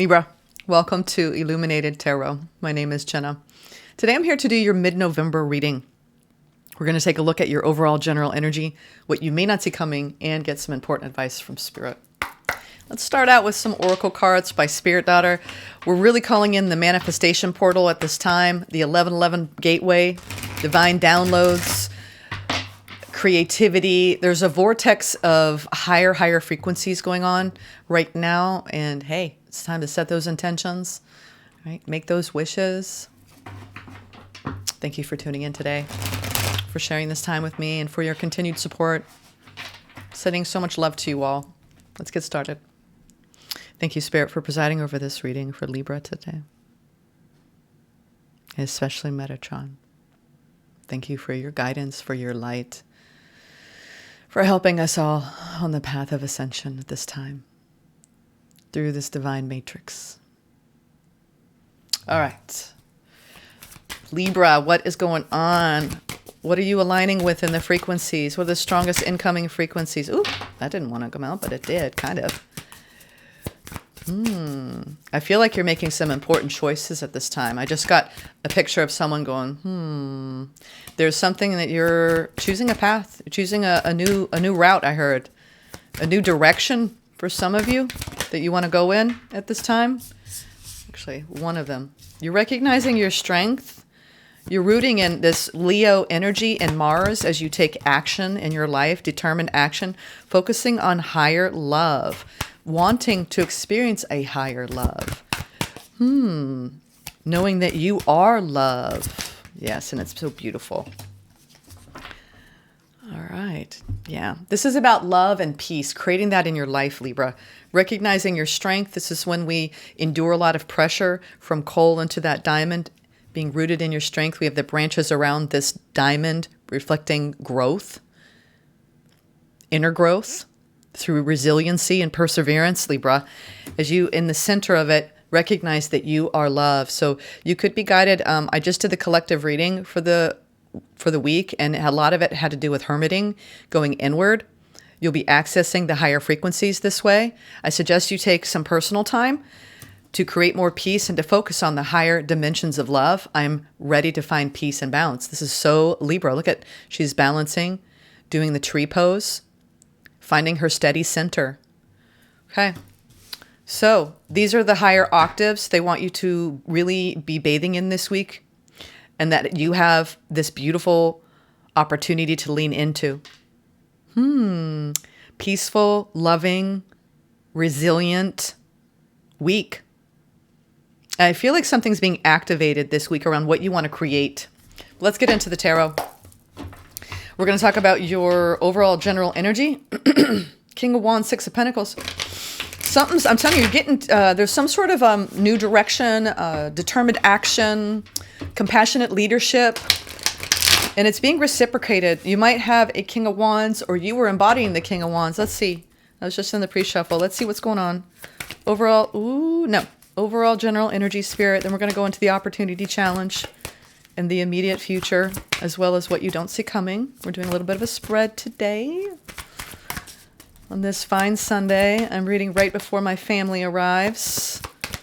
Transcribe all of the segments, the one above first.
Libra, welcome to Illuminated Tarot. My name is Jenna. Today I'm here to do your mid-November reading. We're going to take a look at your overall general energy, what you may not see coming, and get some important advice from Spirit. Let's start out with some oracle cards by Spirit Daughter. We're really calling in the manifestation portal at this time, the 1111 gateway, divine downloads, creativity. There's a vortex of higher frequencies going on right now. And hey, it's time to set those intentions, right? Make those wishes. Thank you for tuning in today, for sharing this time with me, and for your continued support. Sending so much love to you all. Let's get started. Thank you, Spirit, for presiding over this reading for Libra today, and especially Metatron. Thank you for your guidance, for your light, for helping us all on the path of ascension at this time through this divine matrix. All right. Libra, what is going on? What are you aligning with in the frequencies? What are the strongest incoming frequencies? Ooh, that didn't want to come out, but it did, kind of. I feel like you're making some important choices at this time. I just got a picture of someone going, There's something that you're choosing a path, choosing a new route, I heard. A new direction for some of you that you want to go in at this time. Actually, one of them. You're recognizing your strength. You're rooting in this Leo energy and Mars as you take action in your life, determined action, focusing on higher love, wanting to experience a higher love. Knowing that you are love. Yes, and it's so beautiful. All right. Yeah. This is about love and peace, creating that in your life, Libra. Recognizing your strength. This is when we endure a lot of pressure from coal into that diamond. Being rooted in your strength. We have the branches around this diamond reflecting growth, inner growth through resiliency and perseverance, Libra. As you, in the center of it, recognize that you are love. So you could be guided. I just did the collective reading for the week, and a lot of it had to do with hermiting, going inward. You'll be accessing the higher frequencies this way. I suggest you take some personal time to create more peace and to focus on the higher dimensions of love. I'm ready to find peace and balance. This is so Libra. Look at, she's balancing, doing the tree pose, finding her steady center. Okay. So these are the higher octaves they want you to really be bathing in this week, and that you have this beautiful opportunity to lean into. Peaceful, loving, resilient week. I feel like something's being activated this week around what you want to create. Let's get into the tarot. We're going to talk about your overall general energy. King of Wands, Six of Pentacles. I'm telling you, you're getting, there's some sort of new direction, determined action, compassionate leadership, and it's being reciprocated. You might have a King of Wands, or you were embodying the King of Wands. Let's see. I was just in the pre-shuffle. Let's see what's going on. Overall general energy, Spirit. Then we're going to go into the opportunity challenge and the immediate future, as well as what you don't see coming. We're doing a little bit of a spread today. On this fine Sunday, I'm reading right before my family arrives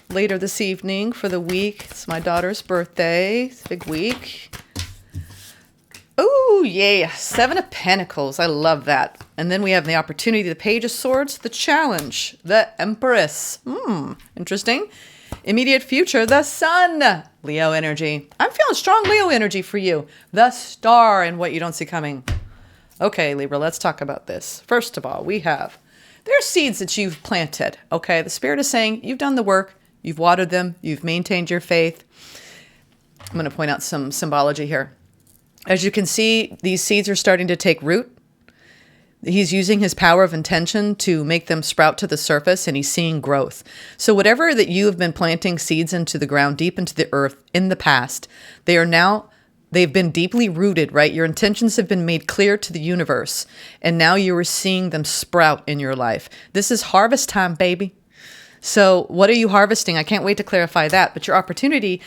later this evening for the week. It's my daughter's birthday. It's a big week. Oh, yeah. Seven of Pentacles. I love that. And then we have the opportunity, the Page of Swords, the challenge, the Empress. Interesting. Immediate future, the Sun. Leo energy. I'm feeling strong Leo energy for you. The Star and what you don't see coming. Okay, Libra, let's talk about this. First of all, there's seeds that you've planted. Okay, the Spirit is saying you've done the work. You've watered them. You've maintained your faith. I'm going to point out some symbology here. As you can see, these seeds are starting to take root. He's using his power of intention to make them sprout to the surface, and he's seeing growth. So whatever that you have been planting seeds into the ground, deep into the earth in the past, they've been deeply rooted, right? Your intentions have been made clear to the universe, and now you are seeing them sprout in your life. This is harvest time, baby. So what are you harvesting? I can't wait to clarify that. But your opportunity,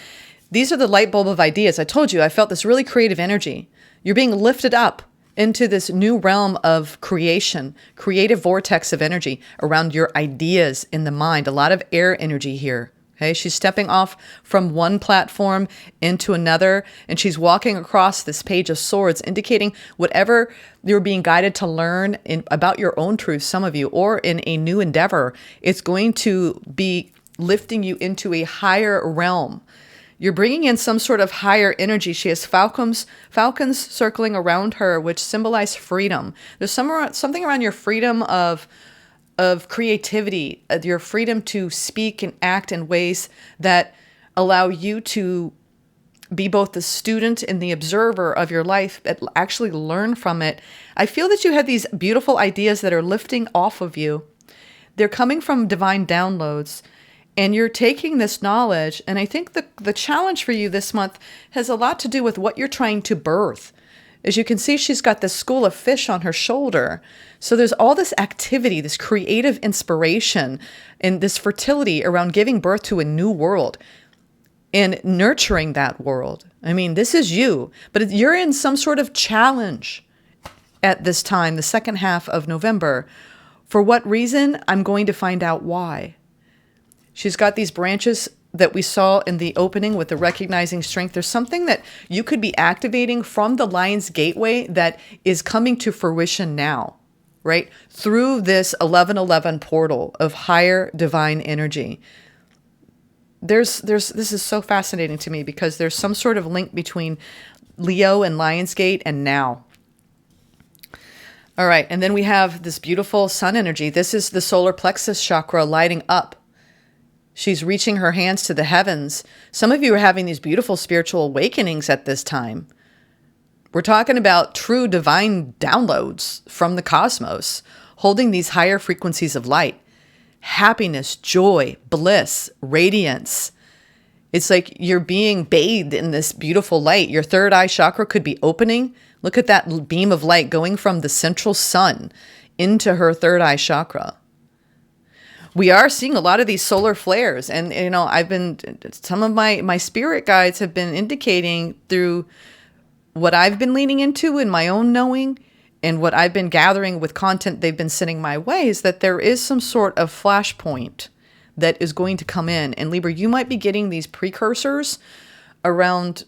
these are the light bulb of ideas. I told you, I felt this really creative energy. You're being lifted up into this new realm of creation, creative vortex of energy around your ideas in the mind. A lot of air energy here. Okay, she's stepping off from one platform into another, and she's walking across this page of swords, indicating whatever you're being guided to learn about your own truth, some of you, or in a new endeavor, it's going to be lifting you into a higher realm. You're bringing in some sort of higher energy. She has falcons circling around her, which symbolize freedom. There's something around your freedom of creativity, your freedom to speak and act in ways that allow you to be both the student and the observer of your life, but actually learn from it. I feel that you have these beautiful ideas that are lifting off of you. They're coming from divine downloads, and you're taking this knowledge. And I think the challenge for you this month has a lot to do with what you're trying to birth. As you can see, she's got this school of fish on her shoulder. So there's all this activity, this creative inspiration, and this fertility around giving birth to a new world and nurturing that world. I mean, this is you, but you're in some sort of challenge at this time, the second half of November. For what reason? I'm going to find out why. She's got these branches that we saw in the opening with the recognizing strength. There's something that you could be activating from the Lion's Gateway that is coming to fruition now, right? Through this 1111 portal of higher divine energy. This is so fascinating to me because there's some sort of link between Leo and Lionsgate and now. All right. And then we have this beautiful sun energy. This is the solar plexus chakra lighting up. She's reaching her hands to the heavens. Some of you are having these beautiful spiritual awakenings at this time. We're talking about true divine downloads from the cosmos, holding these higher frequencies of light, happiness, joy, bliss, radiance. It's like you're being bathed in this beautiful light. Your third eye chakra could be opening. Look at that beam of light going from the central sun into her third eye chakra. We are seeing a lot of these solar flares. And, some of my spirit guides have been indicating through what I've been leaning into in my own knowing and what I've been gathering with content they've been sending my way is that there is some sort of flashpoint that is going to come in. And Libra, you might be getting these precursors around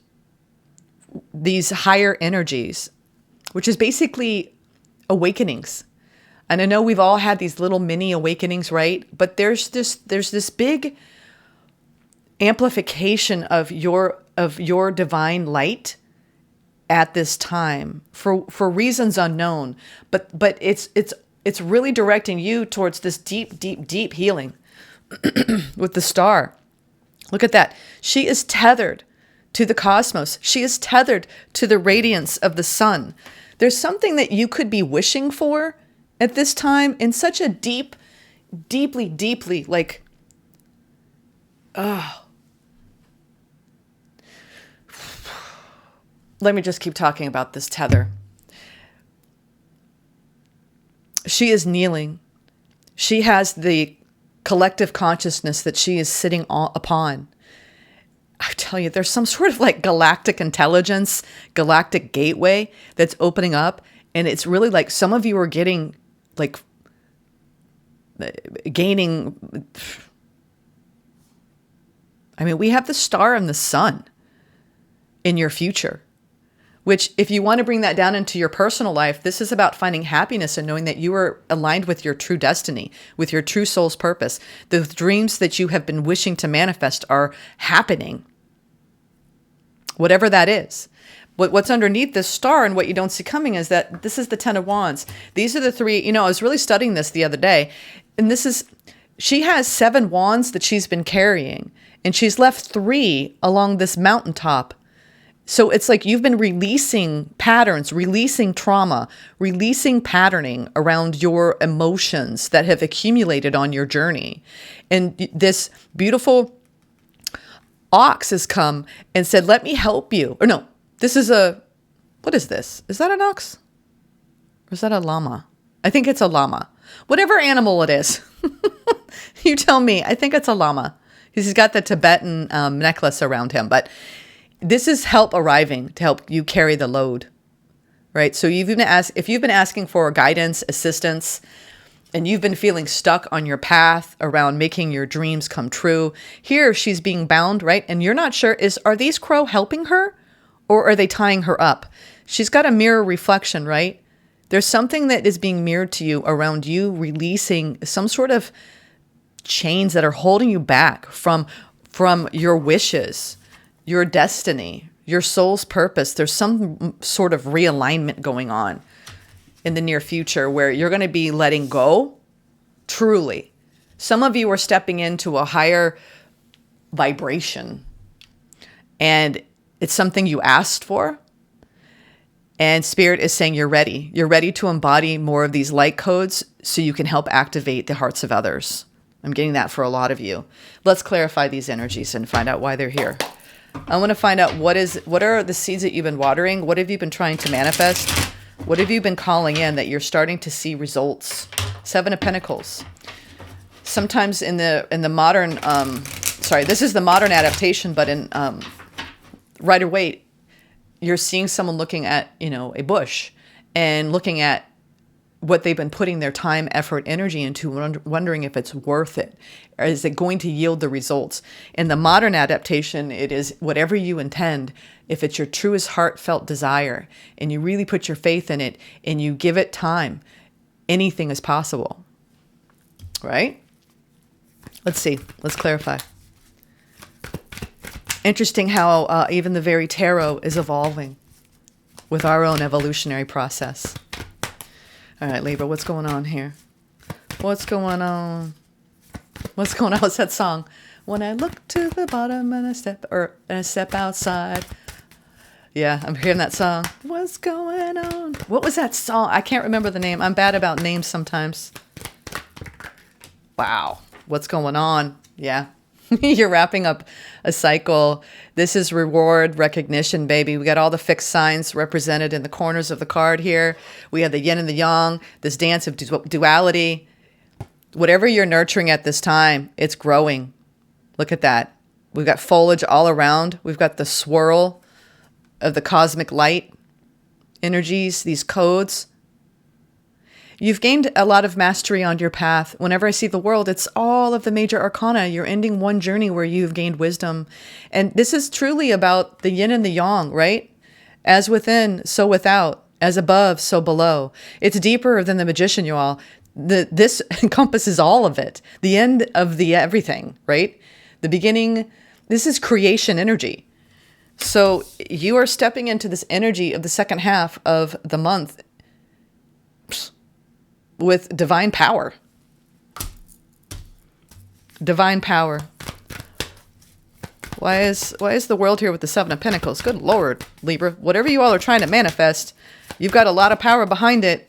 these higher energies, which is basically awakenings. And I know we've all had these little mini awakenings, right? But there's this big amplification of your divine light at this time for reasons unknown. But it's really directing you towards this deep healing with the star. Look at that. She is tethered to the cosmos. She is tethered to the radiance of the sun. There's something that you could be wishing for at this time in such a deeply like, let me just keep talking about this tether. She is kneeling. She has the collective consciousness that she is sitting upon. I tell you, there's some sort of like galactic intelligence, galactic gateway that's opening up. And it's really like some of you are gaining. I mean, we have the star and the sun in your future, which if you want to bring that down into your personal life, this is about finding happiness and knowing that you are aligned with your true destiny, with your true soul's purpose. The dreams that you have been wishing to manifest are happening, whatever that is. What's underneath this star and what you don't see coming is that this is the 10 of Wands. These are the three, I was really studying this the other day, and she has 7 wands that she's been carrying, and she's left 3 along this mountaintop. So it's like you've been releasing patterns, releasing trauma, releasing patterning around your emotions that have accumulated on your journey. And this beautiful ox has come and said, let me help you. Or no. This is what is this? Is that an ox? Or is that a llama? I think it's a llama. Whatever animal it is. You tell me. I think it's a llama. He's got the Tibetan necklace around him. But this is help arriving to help you carry the load. right? So if you've been asking for guidance, assistance, and you've been feeling stuck on your path around making your dreams come true, here she's being bound, right? And you're not sure, are these crow helping her or are they tying her up? She's got a mirror reflection, right? There's something that is being mirrored to you around you releasing some sort of chains that are holding you back from your wishes, your destiny, your soul's purpose. There's some sort of realignment going on in the near future where you're going to be letting go, truly. Some of you are stepping into a higher vibration, and it's something you asked for. And Spirit is saying you're ready. You're ready to embody more of these light codes so you can help activate the hearts of others. I'm getting that for a lot of you. Let's clarify these energies and find out why they're here. I want to find out what are the seeds that you've been watering? What have you been trying to manifest? What have you been calling in that you're starting to see results? Seven of Pentacles. Sometimes in the modern, this is the modern adaptation, but in Rider-Waite, you're seeing someone looking at, a bush and looking at what they've been putting their time, effort, energy into, wondering if it's worth it. Or is it going to yield the results? In the modern adaptation, it is whatever you intend. If it's your truest heartfelt desire and you really put your faith in it and you give it time, anything is possible. Right? Let's see. Let's clarify. Interesting how even the very tarot is evolving with our own evolutionary process. All right, Libra, what's going on here? What's going on? What's going on? What's that song? When I look to the bottom and I step outside. Yeah, I'm hearing that song. What's going on? What was that song? I can't remember the name. I'm bad about names sometimes. Wow. What's going on? Yeah. You're wrapping up a cycle. This is reward, recognition, baby. We got all the fixed signs represented in the corners of the card here. We have the yin and the yang, this dance of duality. Whatever you're nurturing at this time, it's growing. Look at that. We've got foliage all around. We've got the swirl of the cosmic light energies, these codes. You've gained a lot of mastery on your path. Whenever I see the world, it's all of the major arcana. You're ending one journey where you've gained wisdom. And this is truly about the yin and the yang, right? As within, so without. As above, so below. It's deeper than the magician, you all. This encompasses all of it. The end of the everything, right? The beginning. This is creation energy. So you are stepping into this energy of the second half of the month with divine power. Divine power. Why is the world here with the Seven of Pentacles? Good Lord, Libra. Whatever you all are trying to manifest, you've got a lot of power behind it.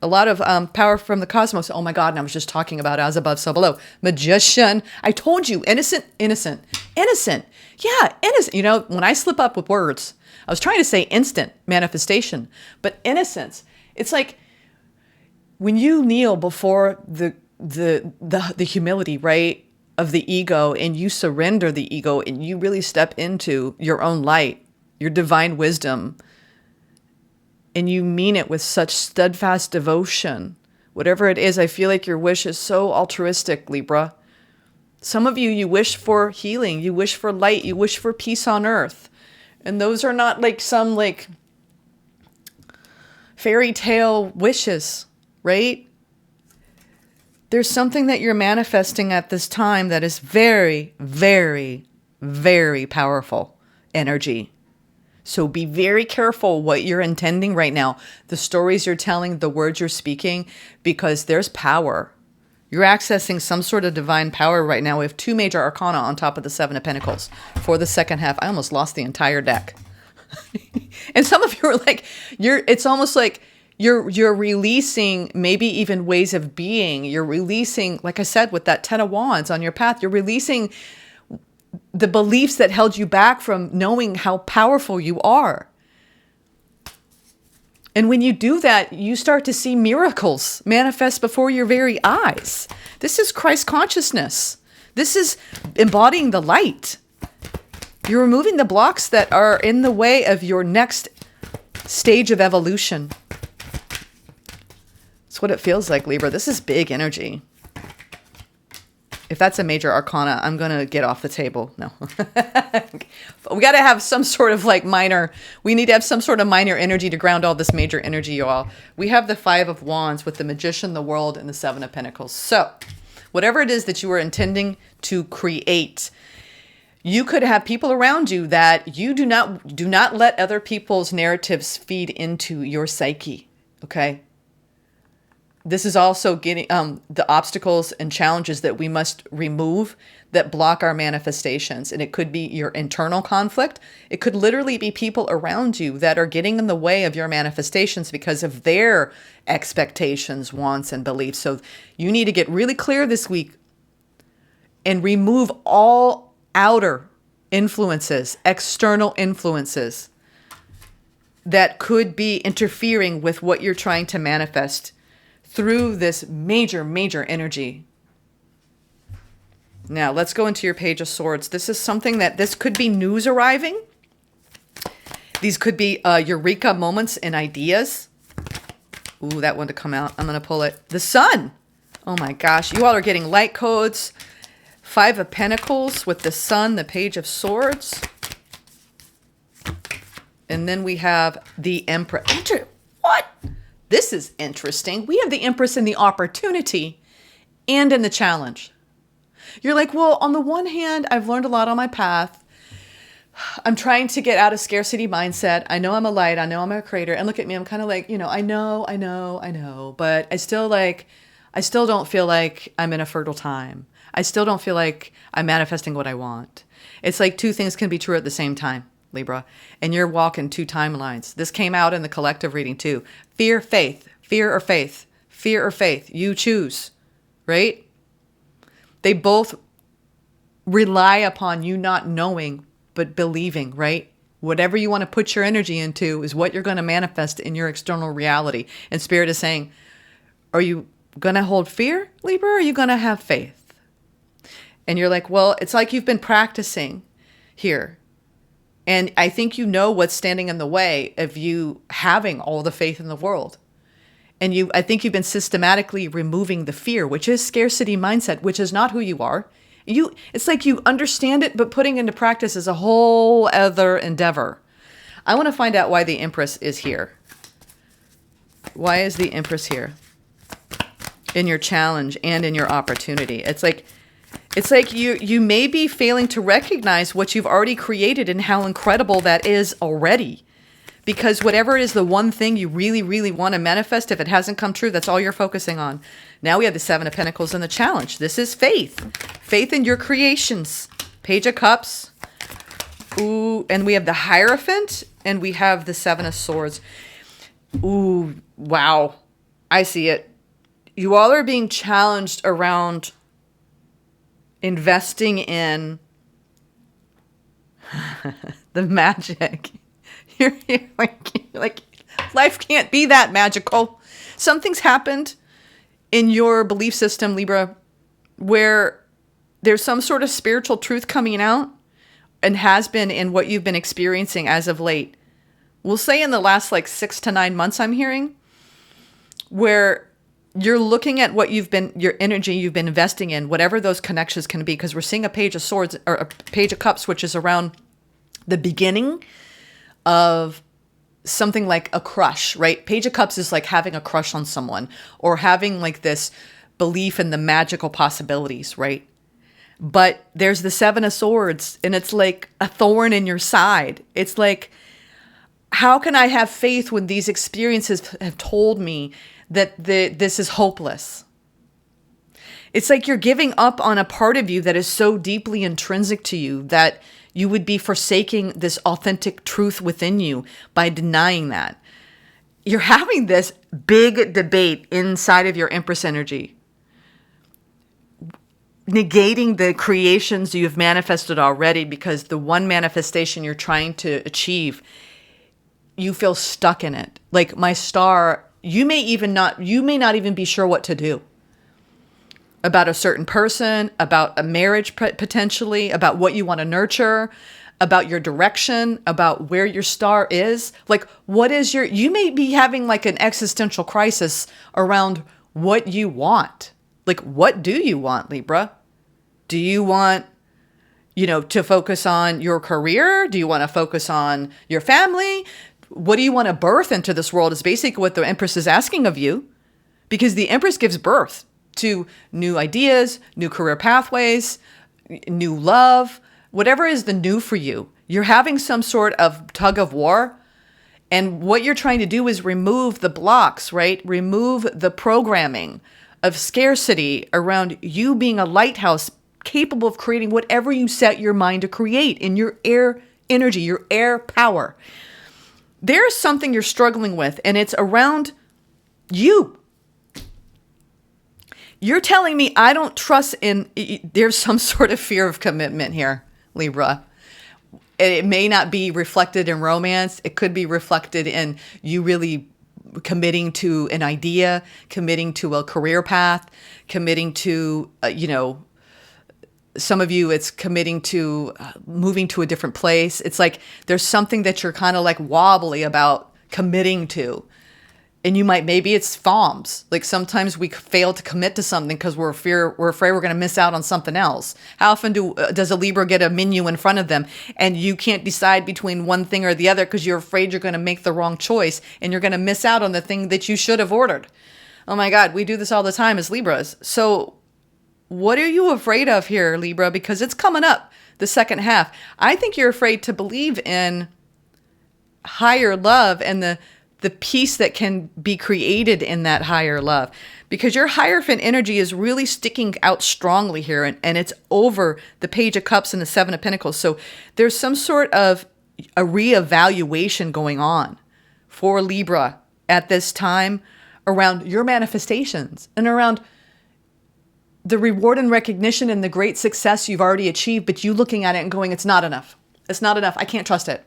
A lot of power from the cosmos. Oh my God, and I was just talking about as above, so below. Magician. I told you, innocent. Yeah, innocent. When I slip up with words, I was trying to say instant manifestation, but innocence. It's like, when you kneel before the humility, right, of the ego, and you surrender the ego and you really step into your own light, your divine wisdom, and you mean it with such steadfast devotion, whatever it is, I feel like your wish is so altruistic, Libra. Some of you wish for healing, you wish for light, you wish for peace on earth. And those are not like some like fairy tale wishes. Right? There's something that you're manifesting at this time that is very, very, very powerful energy. So be very careful what you're intending right now, the stories you're telling, the words you're speaking, because there's power. You're accessing some sort of divine power right now. We have two major arcana on top of the Seven of Pentacles for the second half. I almost lost the entire deck. And some of you are like, it's almost like, You're releasing maybe even ways of being. You're releasing, like I said, with that Ten of Wands on your path, you're releasing the beliefs that held you back from knowing how powerful you are. And when you do that, you start to see miracles manifest before your very eyes. This is Christ consciousness. This is embodying the light. You're removing the blocks that are in the way of your next stage of evolution. It's what it feels like, Libra. This is big energy. If that's a major arcana, I'm going to get off the table. No. We got to have some sort of like minor, we need to have some sort of minor energy to ground all this major energy, y'all. We have the 5 of Wands with the Magician, the World, and the 7 of Pentacles. So whatever it is that you are intending to create, you could have people around you that you do not let other people's narratives feed into your psyche. Okay. This is also getting the obstacles and challenges that we must remove that block our manifestations. And it could be your internal conflict. It could literally be people around you that are getting in the way of your manifestations because of their expectations, wants, and beliefs. So you need to get really clear this week and remove all outer influences, external influences that could be interfering with what you're trying to manifest through this major, major energy. Now, let's go into your Page of Swords. This is something that, this could be news arriving. These could be eureka moments and ideas. Ooh, that one to come out. I'm going to pull it. The Sun. Oh my gosh. You all are getting light codes. 5 of Pentacles with the Sun, the Page of Swords. And then we have the Empress. What? This is interesting. We have the Empress in the opportunity and in the challenge. You're like, well, on the one hand, I've learned a lot on my path. I'm trying to get out of scarcity mindset. I know I'm a light. I know I'm a creator. And look at me. I'm kind of like, I know. But I still don't feel like I'm in a fertile time. I still don't feel like I'm manifesting what I want. It's like 2 things can be true at the same time, Libra. And you're walking 2 timelines. This came out in the collective reading too. Fear, faith, fear or faith, fear or faith. You choose, right? They both rely upon you not knowing, but believing, right? Whatever you want to put your energy into is what you're going to manifest in your external reality. And Spirit is saying, are you going to hold fear, Libra, or are you going to have faith? And you're like, well, it's like you've been practicing here. And I think you know what's standing in the way of you having all the faith in the world. And I think you've been systematically removing the fear, which is scarcity mindset, which is not who you are. It's like you understand it, but putting into practice is a whole other endeavor. I want to find out why the Empress is here. Why is the Empress here? In your challenge and in your opportunity. It's like you may be failing to recognize what you've already created and how incredible that is already. Because whatever is the one thing you really, really want to manifest, if it hasn't come true, that's all you're focusing on. Now we have the 7 of Pentacles in the challenge. This is faith. Faith in your creations. Page of Cups. Ooh, and we have the Hierophant and we have the 7 of Swords. Ooh, wow. I see it. You all are being challenged around investing in the magic. You're like, life can't be that magical. Something's happened in your belief system, Libra, where there's some sort of spiritual truth coming out and has been in what you've been experiencing as of late. We'll say in the last 6 to 9 months, I'm hearing, where you're looking at what your energy you've been investing in, whatever those connections can be, because we're seeing a Page of Swords or a Page of Cups, which is around the beginning of something like a crush, right? Page of Cups is like having a crush on someone or having this belief in the magical possibilities, right? But there's the 7 of Swords and it's like a thorn in your side. It's like, how can I have faith when these experiences have told me that this is hopeless? It's like you're giving up on a part of you that is so deeply intrinsic to you that you would be forsaking this authentic truth within you by denying that. You're having this big debate inside of your Empress energy, negating the creations you've manifested already because the one manifestation you're trying to achieve, you feel stuck in it. Like my star, you may not even be sure what to do about a certain person, about a marriage potentially, about what you want to nurture, about your direction, about where your star is. Like, you may be having like an existential crisis around what you want. Like, what do you want, Libra? Do you want, to focus on your career? Do you want to focus on your family? What do you want to birth into this world is basically what the Empress is asking of you, because the Empress gives birth to new ideas, new career pathways, new love, whatever is the new for you. You're having some sort of tug of war. And what you're trying to do is remove the blocks, right? Remove the programming of scarcity around you being a lighthouse capable of creating whatever you set your mind to create in your air energy, your air power. There's something you're struggling with, and it's around you. You're telling me I don't trust there's some sort of fear of commitment here, Libra. It may not be reflected in romance. It could be reflected in you really committing to an idea, committing to a career path, committing to, some of you, it's committing to moving to a different place. It's like there's something that you're kind of like wobbly about committing to. And maybe it's FOMS. Like sometimes we fail to commit to something because we're afraid we're going to miss out on something else. How often does a Libra get a menu in front of them and you can't decide between one thing or the other because you're afraid you're going to make the wrong choice and you're going to miss out on the thing that you should have ordered? Oh my God, we do this all the time as Libras. So what are you afraid of here, Libra? Because it's coming up the second half. I think you're afraid to believe in higher love and the peace that can be created in that higher love, because your Hierophant energy is really sticking out strongly here, and it's over the Page of Cups and the Seven of Pentacles. So there's some sort of a reevaluation going on for Libra at this time around your manifestations and around the reward and recognition and the great success you've already achieved, but you looking at it and going, it's not enough. It's not enough. I can't trust it.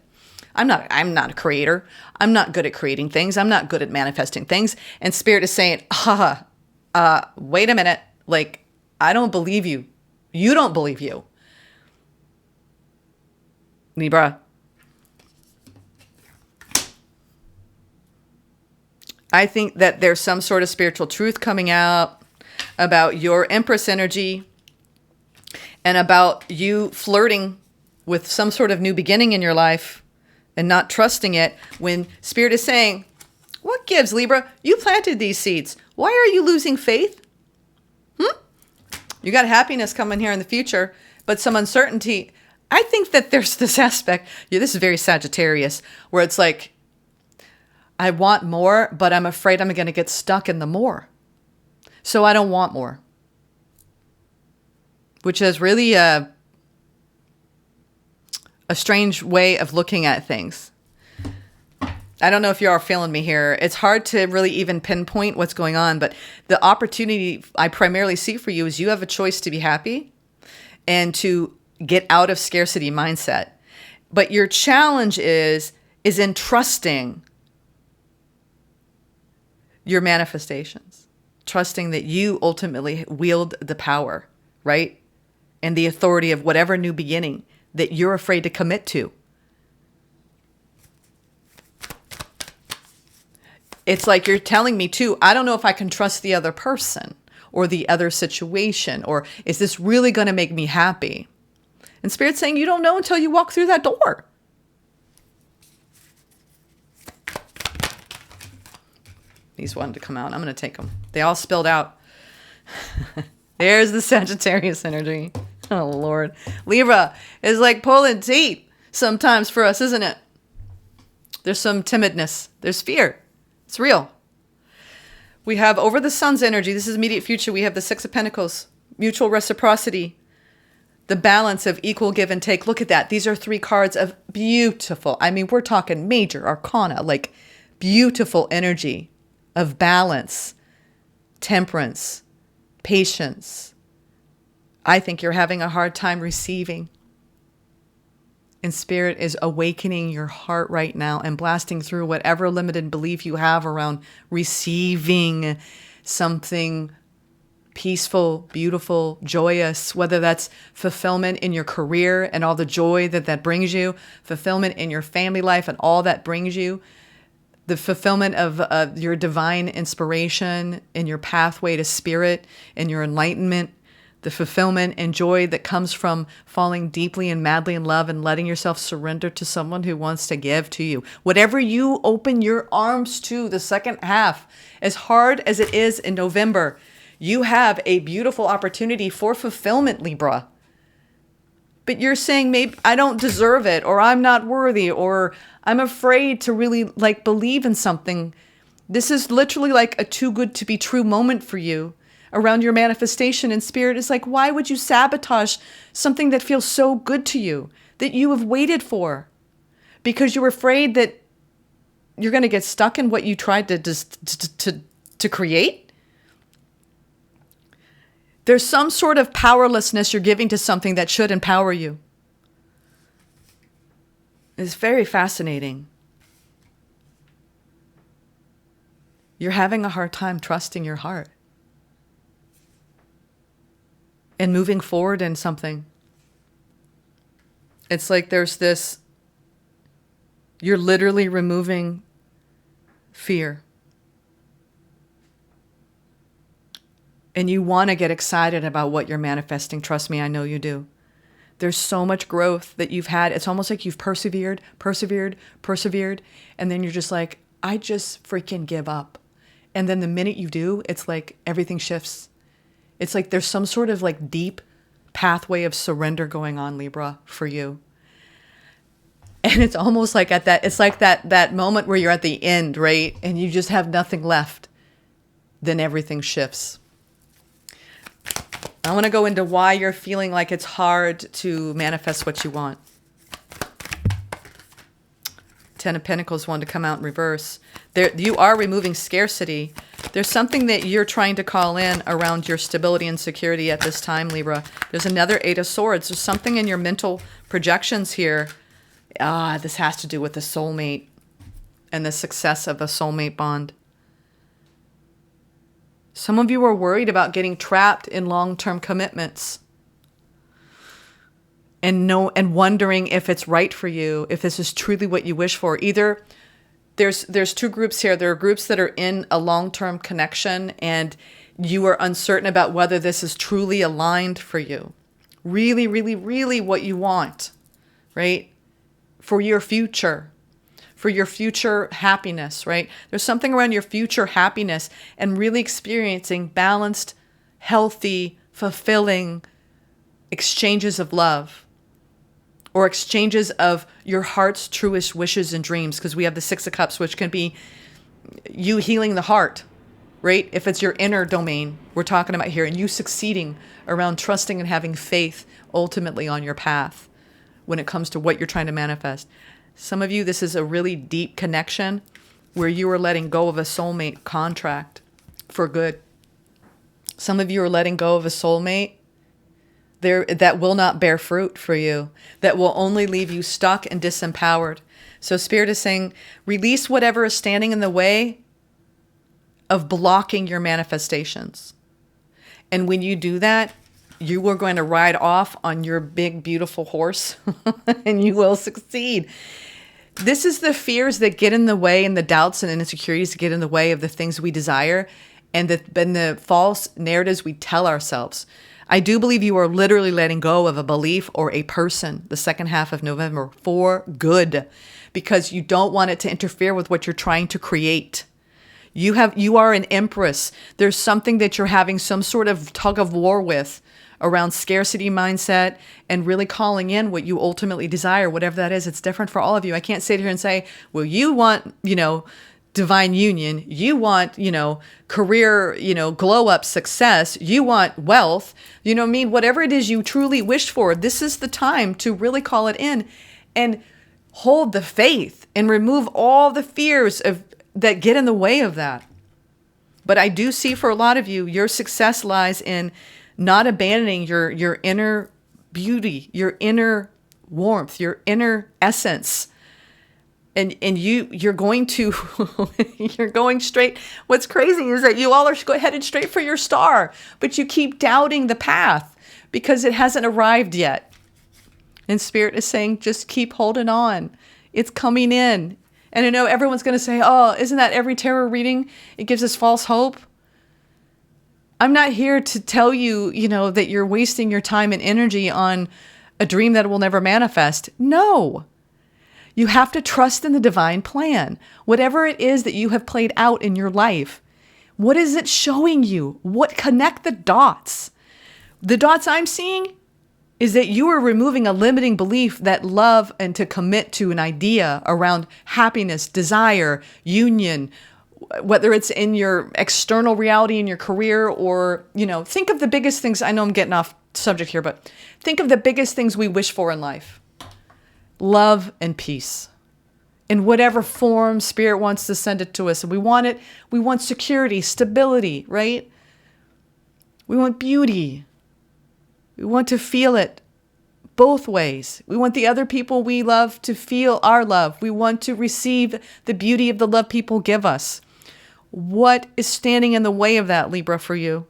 I'm not a creator. I'm not good at creating things. I'm not good at manifesting things. And Spirit is saying, wait a minute. Like, I don't believe you. You don't believe you. Libra. I think that there's some sort of spiritual truth coming out about your Empress energy and about you flirting with some sort of new beginning in your life and not trusting it, when Spirit is saying, what gives, Libra? You planted these seeds. Why are you losing faith? You got happiness coming here in the future, but some uncertainty. I think that there's this aspect, this is very Sagittarius, where it's like, I want more, but I'm afraid I'm going to get stuck in the more. So I don't want more. Which is really a strange way of looking at things. I don't know if you are feeling me here. It's hard to really even pinpoint what's going on, but the opportunity I primarily see for you is you have a choice to be happy and to get out of scarcity mindset. But your challenge is in trusting your manifestations, trusting that you ultimately wield the power, right? And the authority of whatever new beginning that you're afraid to commit to. It's like you're telling me too, I don't know if I can trust the other person or the other situation, or is this really going to make me happy? And Spirit's saying you don't know until you walk through that door. These wanted to come out. I'm going to take them. They all spilled out. There's the Sagittarius energy. Oh, Lord. Libra is like pulling teeth sometimes for us, isn't it? There's some timidness. There's fear. It's real. We have over the Sun's energy. This is immediate future. We have the Six of Pentacles, mutual reciprocity, the balance of equal give and take. Look at that. These are three cards of beautiful. I mean, we're talking major arcana, like beautiful energy of balance, temperance, patience. I think you're having a hard time receiving. And Spirit is awakening your heart right now and blasting through whatever limited belief you have around receiving something peaceful, beautiful, joyous, whether that's fulfillment in your career and all the joy that that brings you, fulfillment in your family life and all that brings you, the fulfillment of your divine inspiration in your pathway to spirit and your enlightenment, the fulfillment and joy that comes from falling deeply and madly in love and letting yourself surrender to someone who wants to give to you. Whatever you open your arms to the second half, as hard as it is in November, you have a beautiful opportunity for fulfillment, Libra. But you're saying, maybe I don't deserve it, or I'm not worthy, or I'm afraid to really believe in something. This is literally like a too good to be true moment for you around your manifestation. And spirit is like, why would you sabotage something that feels so good to you, that you have waited for? Because you're afraid that you're going to get stuck in what you tried to create? There's some sort of powerlessness you're giving to something that should empower you. It's very fascinating. You're having a hard time trusting your heart and moving forward in something. It's like there's this, you're literally removing fear. And you want to get excited about what you're manifesting. Trust me, I know you do. There's so much growth that you've had. It's almost like you've persevered. And then you're just like, I just freaking give up. And then the minute you do, it's like everything shifts. It's like there's some sort of deep pathway of surrender going on, Libra, for you. And it's almost like it's like that moment where you're at the end, right? And you just have nothing left. Then everything shifts. I want to go into why you're feeling like it's hard to manifest what you want. Ten of Pentacles wanted to come out in reverse. You are removing scarcity. There's something that you're trying to call in around your stability and security at this time, Libra. There's another Eight of Swords. There's something in your mental projections here. This has to do with the soulmate and the success of a soulmate bond. Some of you are worried about getting trapped in long-term commitments and wondering if it's right for you, if this is truly what you wish for. Either there's two groups here. There are groups that are in a long-term connection and you are uncertain about whether this is truly aligned for you. Really, really, really what you want, right? For your future happiness, right? There's something around your future happiness and really experiencing balanced, healthy, fulfilling exchanges of love or exchanges of your heart's truest wishes and dreams. Because we have the Six of Cups, which can be you healing the heart, right? If it's your inner domain we're talking about here, and you succeeding around trusting and having faith ultimately on your path when it comes to what you're trying to manifest. Some of you, this is a really deep connection where you are letting go of a soulmate contract for good. Some of you are letting go of a soulmate that will not bear fruit for you, that will only leave you stuck and disempowered. So Spirit is saying, release whatever is standing in the way of blocking your manifestations. And when you do that, you are going to ride off on your big, beautiful horse and you will succeed. This is the fears that get in the way and the doubts and insecurities that get in the way of the things we desire and the false narratives we tell ourselves. I do believe you are literally letting go of a belief or a person the second half of November for good because you don't want it to interfere with what you're trying to create. You are an empress. There's something that you're having some sort of tug of war with around scarcity mindset and really calling in what you ultimately desire, whatever that is. It's different for all of you. I can't sit here and say, well, you want, divine union. You want, career, glow up success. You want wealth. Whatever it is you truly wish for, this is the time to really call it in and hold the faith and remove all the fears that get in the way of that. But I do see for a lot of you, your success lies in not abandoning your inner beauty, your inner warmth, your inner essence, And you're going to, you're going straight. What's crazy is that you all are headed straight for your star, but you keep doubting the path because it hasn't arrived yet. And Spirit is saying, just keep holding on. It's coming in. And I know everyone's going to say, oh, isn't that every tarot reading? It gives us false hope. I'm not here to tell you, that you're wasting your time and energy on a dream that will never manifest. No. You have to trust in the divine plan. Whatever it is that you have played out in your life, what is it showing you? Connect the dots. The dots I'm seeing is that you are removing a limiting belief that love and to commit to an idea around happiness, desire, union, whether it's in your external reality in your career or, think of the biggest things. I know I'm getting off subject here, but think of the biggest things we wish for in life. Love and peace. In whatever form Spirit wants to send it to us. And we want it. We want security, stability, right? We want beauty. We want to feel it both ways. We want the other people we love to feel our love. We want to receive the beauty of the love people give us. What is standing in the way of that, Libra, for you?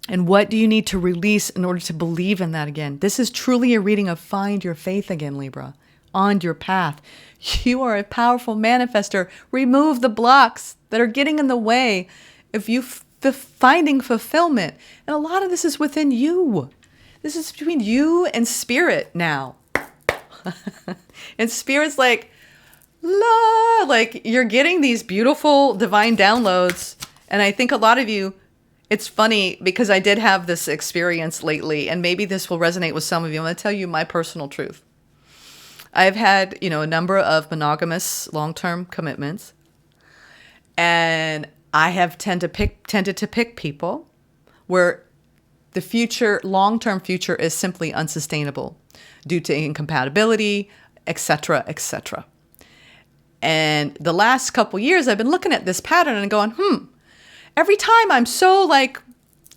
And what do you need to release in order to believe in that again? This is truly a reading of find your faith again, Libra, on your path. You are a powerful manifester. Remove the blocks that are getting in the way of you finding fulfillment. And a lot of this is within you. This is between you and Spirit now. And Spirit's like, you're getting these beautiful divine downloads. And I think a lot of you, it's funny because I did have this experience lately, and maybe this will resonate with some of you. I'm going to tell you my personal truth. I've had, a number of monogamous long-term commitments, and I have tended to pick people where the long-term future is simply unsustainable due to incompatibility, etc., etc. And the last couple years, I've been looking at this pattern and going, every time I'm so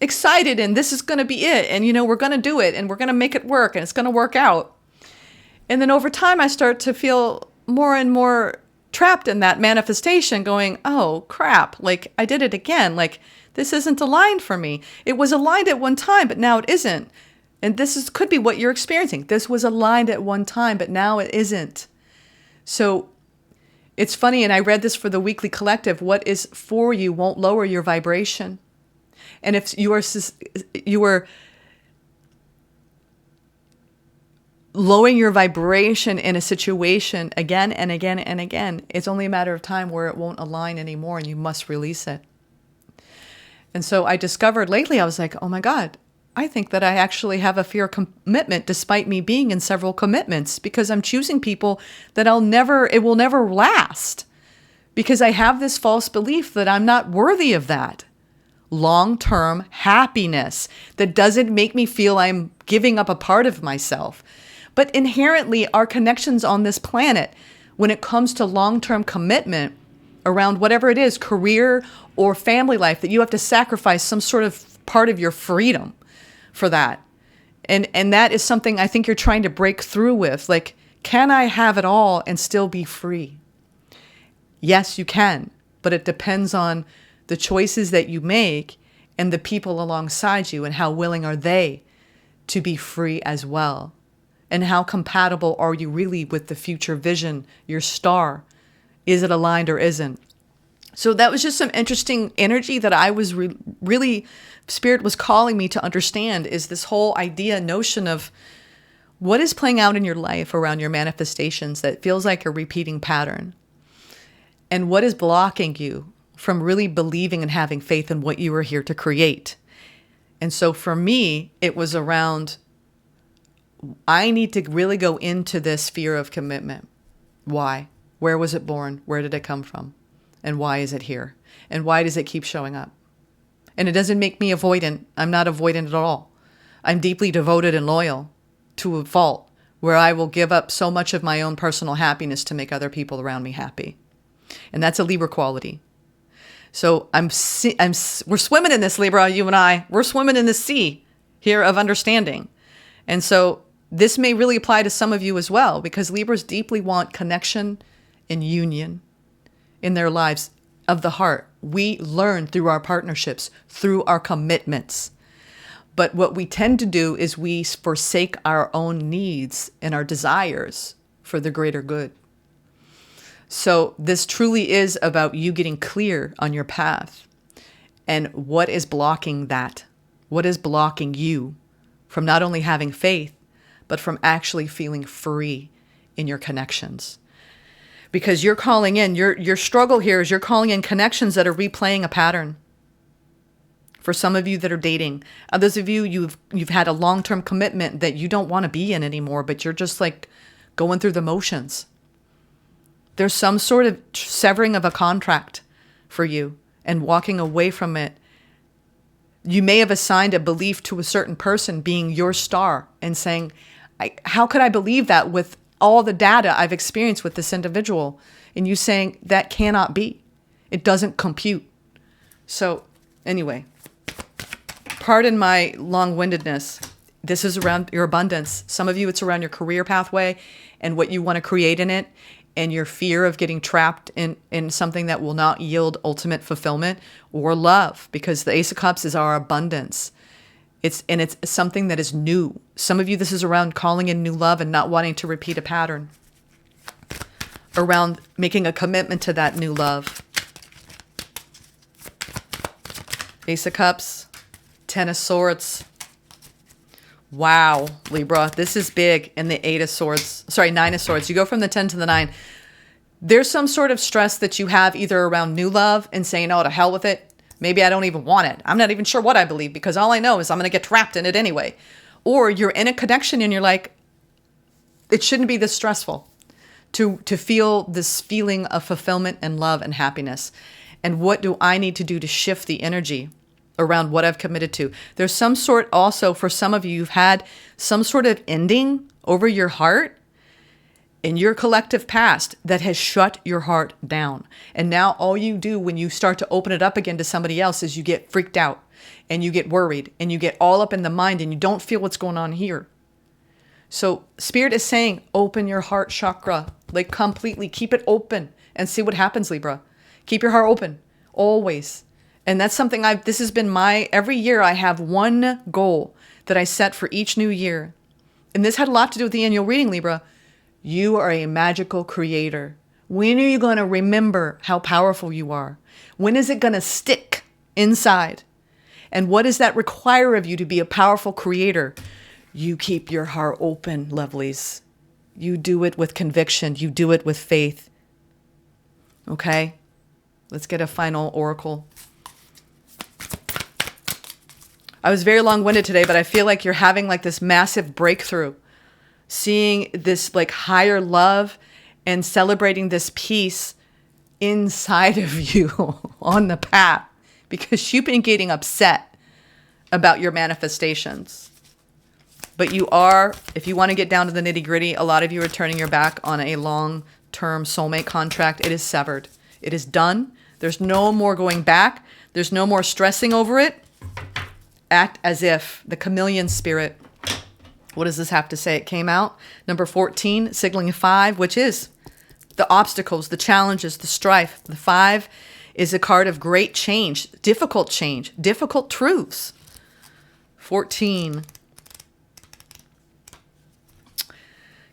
excited and this is going to be it. And, we're going to do it and we're going to make it work and it's going to work out. And then over time, I start to feel more and more trapped in that manifestation going, oh, crap. I did it again. This isn't aligned for me. It was aligned at one time, but now it isn't. And could be what you're experiencing. This was aligned at one time, but now it isn't. So it's funny, and I read this for the weekly collective, what is for you won't lower your vibration. And if you are lowering your vibration in a situation again and again and again, it's only a matter of time where it won't align anymore and you must release it. And so I discovered lately, I was like, oh my God, I think that I actually have a fear of commitment despite me being in several commitments because I'm choosing people that it will never last because I have this false belief that I'm not worthy of that long-term happiness that doesn't make me feel I'm giving up a part of myself. But inherently, our connections on this planet, when it comes to long-term commitment around whatever it is, career or family life, that you have to sacrifice some sort of part of your freedom for that. And that is something I think you're trying to break through with. Can I have it all and still be free? Yes, you can, but it depends on the choices that you make and the people alongside you and how willing are they to be free as well. And how compatible are you really with the future vision, your star? Is it aligned or isn't? So that was just some interesting energy that I was really, Spirit was calling me to understand is this whole notion of what is playing out in your life around your manifestations that feels like a repeating pattern. And what is blocking you from really believing and having faith in what you were here to create. And so for me, it was around, I need to really go into this fear of commitment. Why? Where was it born? Where did it come from? And why is it here? And why does it keep showing up? And it doesn't make me avoidant. I'm not avoidant at all. I'm deeply devoted and loyal to a fault where I will give up so much of my own personal happiness to make other people around me happy. And that's a Libra quality. So we're swimming in this, Libra, you and I. We're swimming in this sea here of understanding. And so this may really apply to some of you as well, because Libras deeply want connection and union in their lives of the heart. We learn through our partnerships, through our commitments. But what we tend to do is we forsake our own needs and our desires for the greater good. So this truly is about you getting clear on your path and what is blocking that. What is blocking you from not only having faith, but from actually feeling free in your connections? Because you're calling in, your struggle here is you're calling in connections that are replaying a pattern. For some of you that are dating, others of you, you've had a long-term commitment that you don't want to be in anymore, but you're just like going through the motions. There's some sort of severing of a contract for you and walking away from it. You may have assigned a belief to a certain person being your star and saying, how could I believe that with all the data I've experienced with this individual? And you saying that cannot be. It doesn't compute. So anyway, pardon my long-windedness. This is around your abundance. Some of you, it's around your career pathway and what you want to create in it, and your fear of getting trapped in something that will not yield ultimate fulfillment or love, because the Ace of Cups is our abundance. It's something that is new. Some of you, this is around calling in new love and not wanting to repeat a pattern. Around making a commitment to that new love. Ace of Cups, Ten of Swords. Wow, Libra, this is big. And the Nine of Swords. You go from the 10 to the 9. There's some sort of stress that you have either around new love and saying, oh, to hell with it. Maybe I don't even want it. I'm not even sure what I believe, because all I know is I'm going to get trapped in it anyway. Or you're in a connection and you're like, it shouldn't be this stressful to feel this feeling of fulfillment and love and happiness. And what do I need to do to shift the energy around what I've committed to? There's some sort also, for some of you, you've had some sort of ending over your heart in your collective past that has shut your heart down. And now all you do when you start to open it up again to somebody else is you get freaked out and you get worried and you get all up in the mind and you don't feel what's going on here. So Spirit is saying, open your heart chakra, like completely keep it open and see what happens, Libra. Keep your heart open always. And that's something this has been every year I have one goal that I set for each new year. And this had a lot to do with the annual reading, Libra. You are a magical creator. When are you going to remember how powerful you are? When is it going to stick inside? And what does that require of you to be a powerful creator? You keep your heart open, lovelies. You do it with conviction. You do it with faith. Okay? Let's get a final oracle. I was very long-winded today, but I feel like you're having like this massive breakthrough. Seeing this like higher love and celebrating this peace inside of you on the path, because you've been getting upset about your manifestations. But you are, if you want to get down to the nitty gritty, a lot of you are turning your back on a long-term soulmate contract. It is severed. It is done. There's no more going back. There's no more stressing over it. Act as if. The chameleon spirit. What does this have to say? It came out. Number 14, signaling 5, which is the obstacles, the challenges, the strife. The 5 is a card of great change, difficult truths. 14.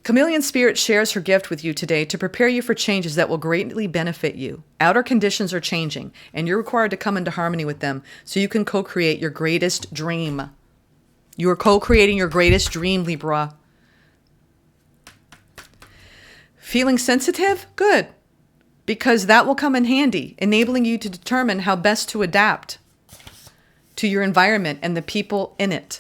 Chameleon Spirit shares her gift with you today to prepare you for changes that will greatly benefit you. Outer conditions are changing, and you're required to come into harmony with them so you can co-create your greatest dream. You are co-creating your greatest dream, Libra. Feeling sensitive? Good. Because that will come in handy, enabling you to determine how best to adapt to your environment and the people in it,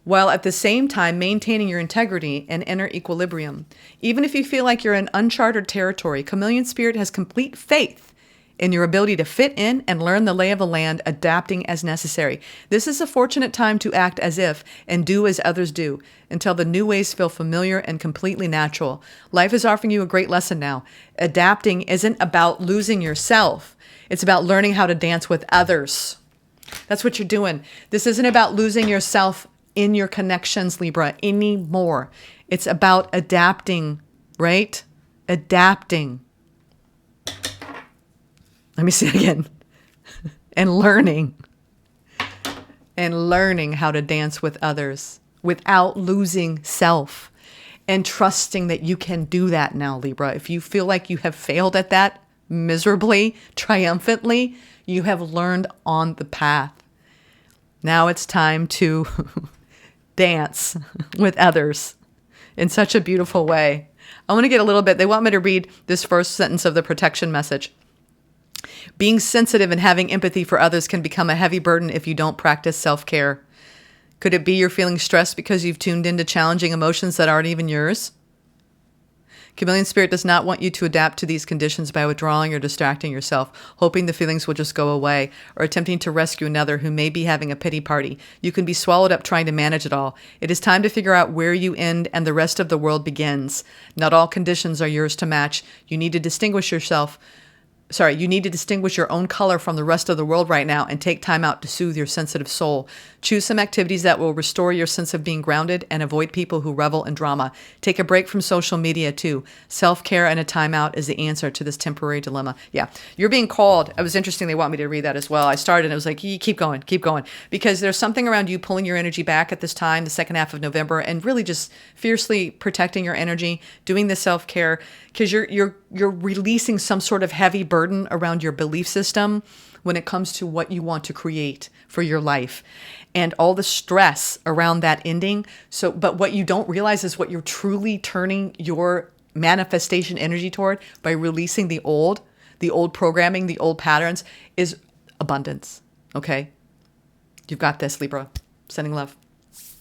while at the same time maintaining your integrity and inner equilibrium. Even if you feel like you're in uncharted territory, Chameleon Spirit has complete faith in your ability to fit in and learn the lay of the land, adapting as necessary. This is a fortunate time to act as if and do as others do until the new ways feel familiar and completely natural. Life is offering you a great lesson now. Adapting isn't about losing yourself. It's about learning how to dance with others. That's what you're doing. This isn't about losing yourself in your connections, Libra, anymore. It's about adapting, right? Adapting. Let me say it again. And learning how to dance with others without losing self, and trusting that you can do that now, Libra. If you feel like you have failed at that miserably, triumphantly, you have learned on the path. Now it's time to dance with others in such a beautiful way. I want to get a little bit, they want me to read this first sentence of the protection message. Being sensitive and having empathy for others can become a heavy burden if you don't practice self-care. Could it be you're feeling stressed because you've tuned into challenging emotions that aren't even yours? Chameleon Spirit does not want you to adapt to these conditions by withdrawing or distracting yourself, hoping the feelings will just go away, or attempting to rescue another who may be having a pity party. You can be swallowed up trying to manage it all. It is time to figure out where you end and the rest of the world begins. Not all conditions are yours to match. You need to distinguish your own color from the rest of the world right now and take time out to soothe your sensitive soul. Choose some activities that will restore your sense of being grounded and avoid people who revel in drama. Take a break from social media too. Self-care and a timeout is the answer to this temporary dilemma. Yeah, you're being called. It was interesting. They want me to read that as well. I started and it was like, keep going. Because there's something around you pulling your energy back at this time, the second half of November, and really just fiercely protecting your energy, doing the self-care, because you're releasing some sort of heavy burden around your belief system when it comes to what you want to create for your life and all the stress around that ending. But what you don't realize is what you're truly turning your manifestation energy toward by releasing the old programming, the old patterns, is abundance. Okay? You've got this, Libra. Sending love.